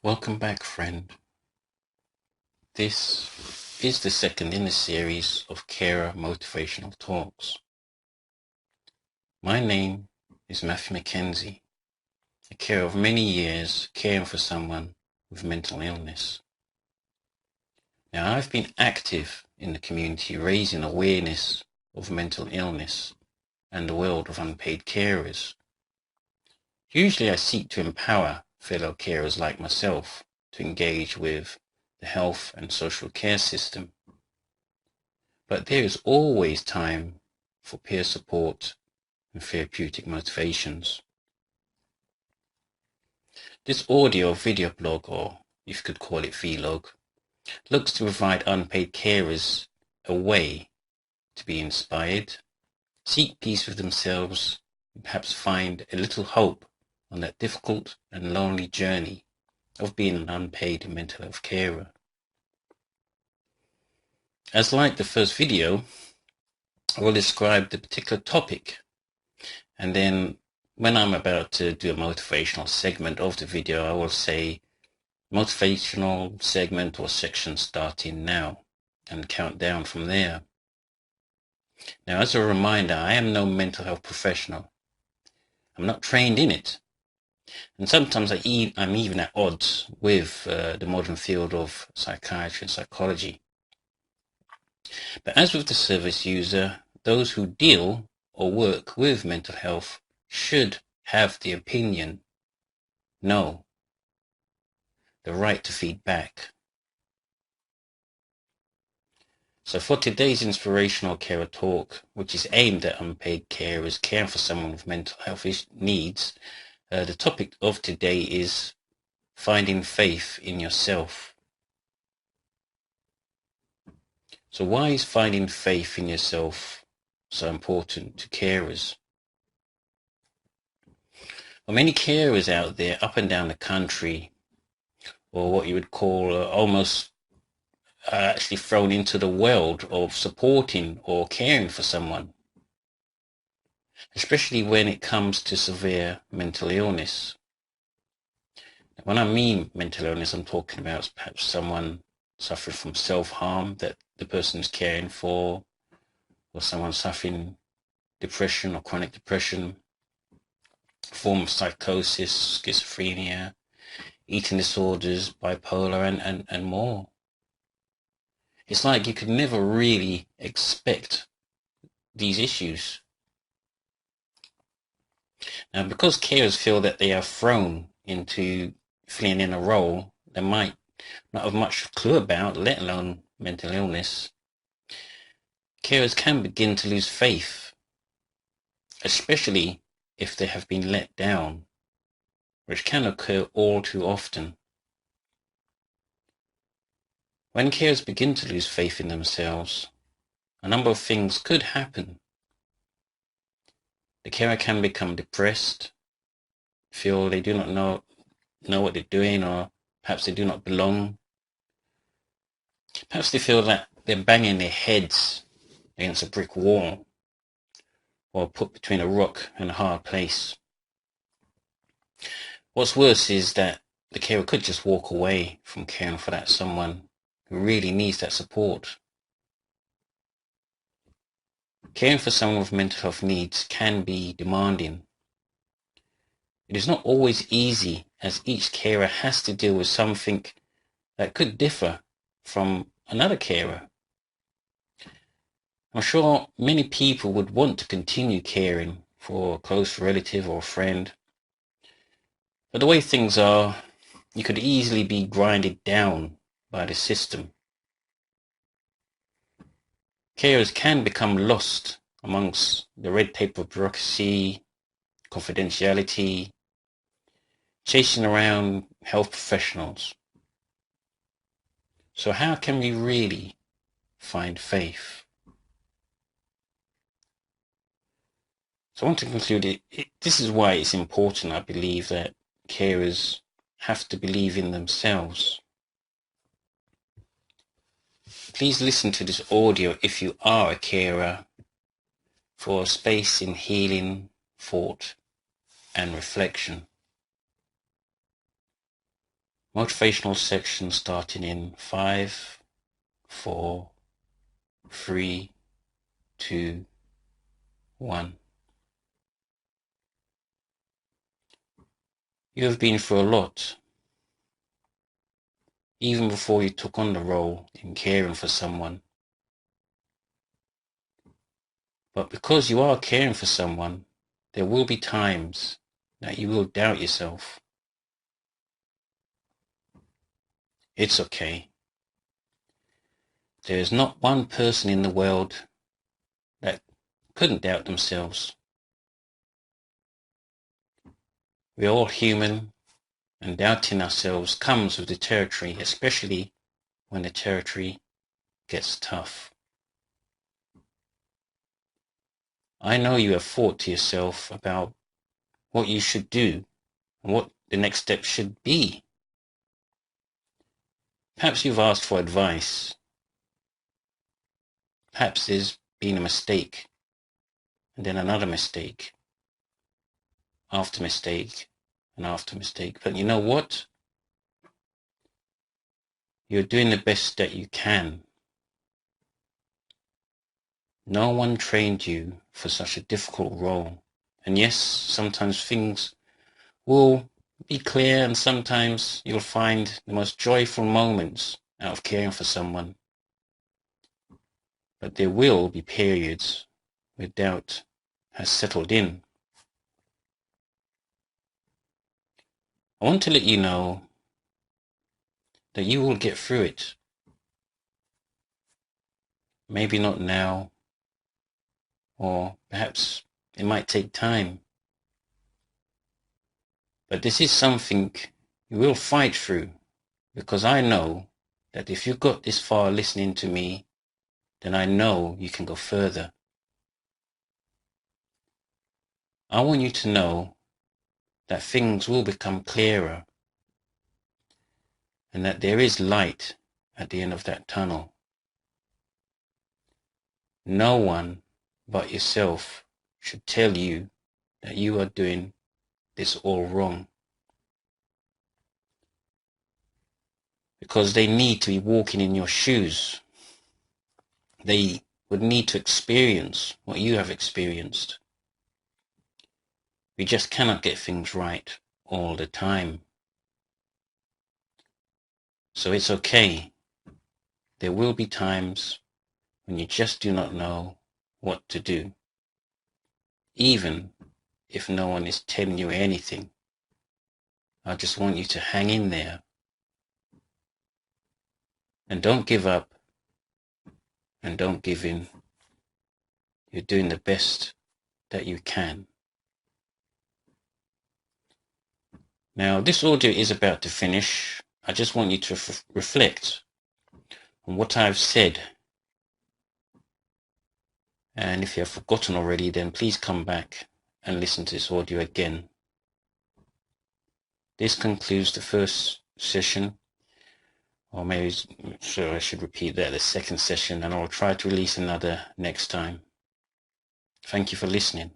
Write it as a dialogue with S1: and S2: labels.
S1: Welcome back, friend. This is the second in the series of Carer Motivational Talks. My name is Matthew McKenzie, a carer of many years caring for someone with mental illness. Now, I've been active in the community raising awareness of mental illness and the world of unpaid carers. Usually I seek to empower fellow carers like myself to engage with the health and social care system. But there is always time for peer support and therapeutic motivations. This audio video blog, or if you could call it vlog, looks to provide unpaid carers a way to be inspired, seek peace with themselves, and perhaps find a little hope on that difficult and lonely journey of being an unpaid mental health carer. As like the first video, I will describe the particular topic, and then when I'm about to do a motivational segment of the video, I will say motivational segment or section starting now and count down from there. Now, as a reminder, I am no mental health professional. I'm not trained in it. And sometimes I'm even at odds with the modern field of psychiatry and psychology. But as with the service user, those who deal or work with mental health should have the opinion, no, the right to feedback. So for today's inspirational carer talk, which is aimed at unpaid carers caring for someone with mental health needs, the topic of today is finding faith in yourself. So why is finding faith in yourself so important to carers? Well, many carers out there up and down the country, or what you would call almost actually thrown into the world of supporting or caring for someone, especially when it comes to severe mental illness. When I mean mental illness, I'm talking about perhaps someone suffering from self-harm that the person is caring for, or someone suffering depression or chronic depression, form of psychosis, schizophrenia, eating disorders, bipolar, and more. It's like you could never really expect these issues. Now, because carers feel that they are thrown into filling in a role they might not have much clue about, let alone mental illness, carers can begin to lose faith, especially if they have been let down, which can occur all too often. When carers begin to lose faith in themselves, a number of things could happen. The carer can become depressed, feel they do not know what they're doing, or perhaps they do not belong. Perhaps they feel that they're banging their heads against a brick wall, or put between a rock and a hard place. What's worse is that the carer could just walk away from caring for that someone who really needs that support. Caring for someone with mental health needs can be demanding. It is not always easy, as each carer has to deal with something that could differ from another carer. I'm sure many people would want to continue caring for a close relative or friend, but the way things are, you could easily be grinded down by the system. Carers can become lost amongst the red tape of bureaucracy, confidentiality, chasing around health professionals. So how can we really find faith? So I want to conclude this is why it's important, I believe, that carers have to believe in themselves. Please listen to this audio if you are a carer for a space in healing, thought, and reflection. Motivational section starting in 5, 4, 3, 2, 1. You have been through a lot, even before you took on the role in caring for someone. But because you are caring for someone, there will be times that you will doubt yourself. It's okay. There is not one person in the world that couldn't doubt themselves. We're all human, and doubting ourselves comes with the territory, especially when the territory gets tough. I know you have thought to yourself about what you should do and what the next step should be. Perhaps you've asked for advice. Perhaps there's been a mistake, and then another mistake, after mistake, and after mistake. But you know what? You're doing the best that you can. No one trained you for such a difficult role. And yes, sometimes things will be clear, and sometimes you'll find the most joyful moments out of caring for someone. But there will be periods where doubt has settled in. I want to let you know that you will get through it. Maybe not now, or perhaps it might take time. But this is something you will fight through, because I know that if you got this far listening to me, then I know you can go further. I want you to know that things will become clearer and that there is light at the end of that tunnel. No one but yourself should tell you that you are doing this all wrong, because they need to be walking in your shoes. They would need to experience what you have experienced. We just cannot get things right all the time. So it's okay. There will be times when you just do not know what to do, even if no one is telling you anything. I just want you to hang in there and don't give up and don't give in. You're doing the best that you can. Now, this audio is about to finish. I just want you to reflect on what I've said. And if you have forgotten already, then please come back and listen to this audio again. This concludes the first session, or maybe I should repeat that, the second session, and I'll try to release another next time. Thank you for listening.